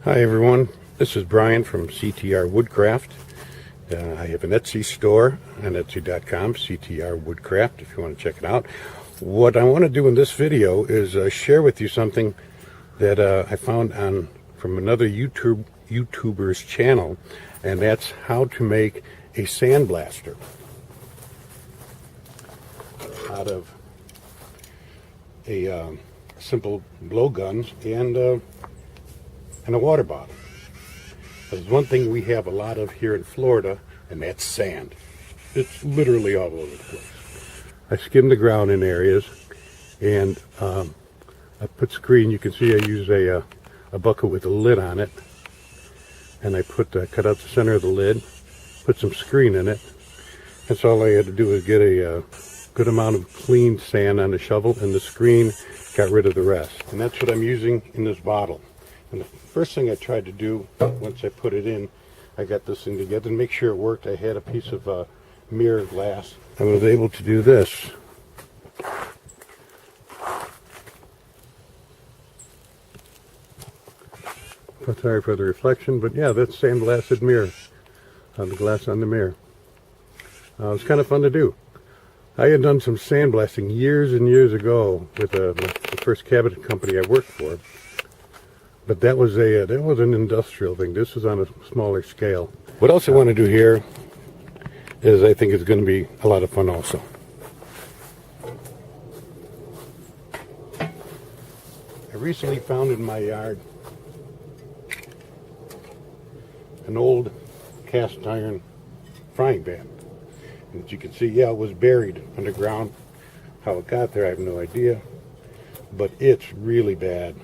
Hi everyone, this is Brian from CTR WoodCraft. I have an Etsy store on Etsy.com, CTR WoodCraft, if you want to check it out. What I want to do in this video is share with you something that I found from another YouTuber's channel, and that's how to make a sandblaster out of a simple blowgun and a water bottle. There's one thing we have a lot of here in Florida, and that's sand. It's literally all over the place. I skim the ground in areas, and I put screen. You can see I use a bucket with a lid on it, and I cut out the center of the lid, put some screen in it, and so all I had to do was get a good amount of clean sand on the shovel, and the screen got rid of the rest. And that's what I'm using in this bottle. And the first thing I tried to do, once I put it in, I got this thing together and make sure it worked. I had a piece of mirror glass. I was able to do this. Sorry for the reflection, but yeah, that's sandblasted mirror. The glass on the mirror. It was kind of fun to do. I had done some sandblasting years and years ago with the first cabinet company I worked for. But that was an industrial thing. This is on a smaller scale. What else I want to do here is I think it's going to be a lot of fun also. I recently found in my yard an old cast iron frying pan. And as you can see, yeah, it was buried underground. How it got there, I have no idea. But it's really bad.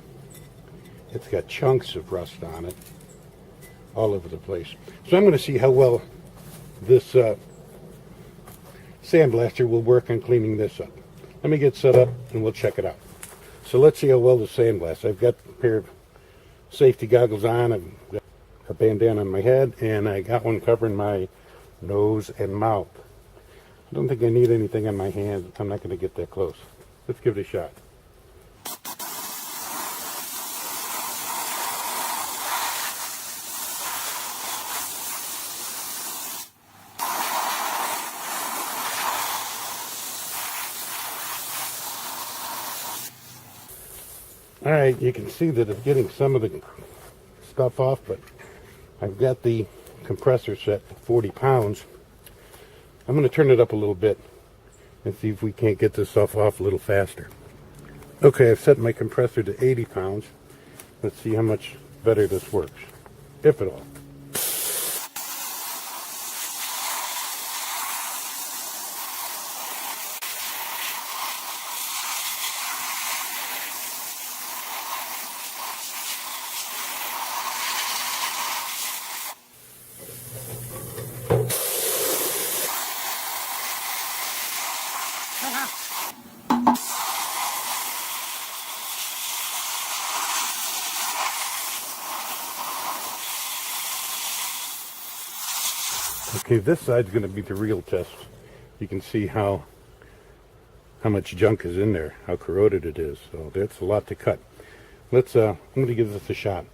It's got chunks of rust on it all over the place. So I'm going to see how well this sandblaster will work on cleaning this up. Let me get set up and we'll check it out. So let's see how well the sandblasts. I've got a pair of safety goggles on. I've got a bandana on my head, and I got one covering my nose and mouth. I don't think I need anything on my hands. I'm not going to get that close. Let's give it a shot. Alright, you can see that it's getting some of the stuff off, but I've got the compressor set at 40 pounds. I'm going to turn it up a little bit and see if we can't get this stuff off a little faster. Okay, I've set my compressor to 80 pounds. Let's see how much better this works, if at all. Okay, this side's going to be the real test. You can see how much junk is in there, how corroded it is. So that's a lot to cut. I'm going to give this a shot.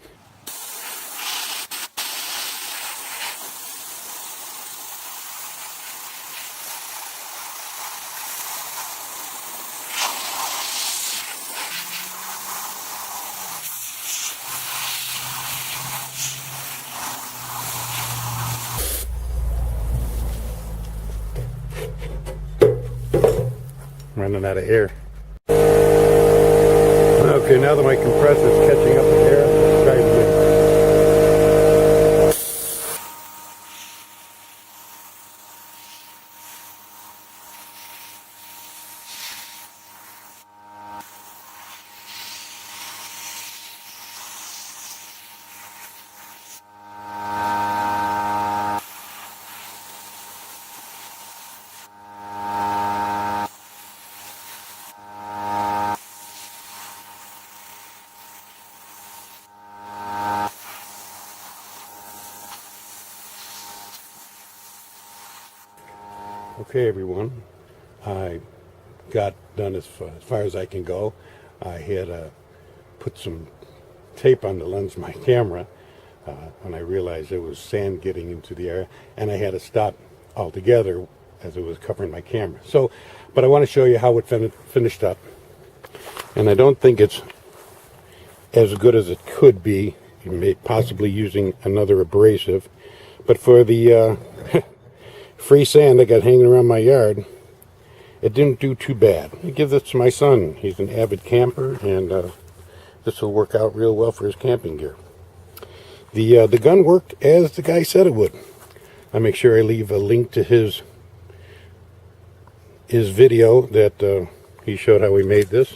Running out of air. Okay, now that my compressor is catching up with air, let's try it again. Okay, everyone, I got done as far as I can go. I had put some tape on the lens of my camera when I realized there was sand getting into the area, and I had to stop altogether as it was covering my camera. So, but I want to show you how it finished up, and I don't think it's as good as it could be. You may possibly using another abrasive, but for the free sand I got hanging around my yard, it didn't do too bad. I give this to my son. He's an avid camper, and this will work out real well for his camping gear. The gun worked as the guy said it would. I make sure I leave a link to his video that he showed how he made this,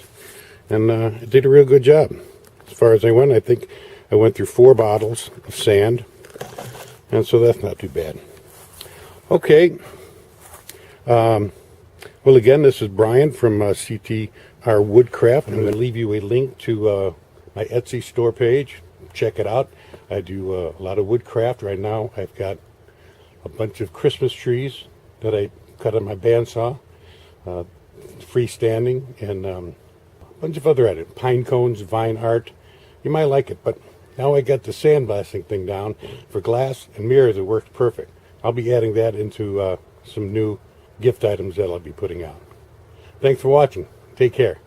and it did a real good job. As far as I went, I think I went through 4 bottles of sand, and so that's not too bad. Okay. Well, again, this is Brian from CTR WoodCraft. I'm going to leave you a link to my Etsy store page. Check it out. I do a lot of woodcraft. Right now, I've got a bunch of Christmas trees that I cut on my bandsaw, freestanding, and a bunch of other items, pine cones, vine art. You might like it, but now I got the sandblasting thing down. For glass and mirrors, it works perfect. I'll be adding that into some new gift items that I'll be putting out. Thanks for watching. Take care.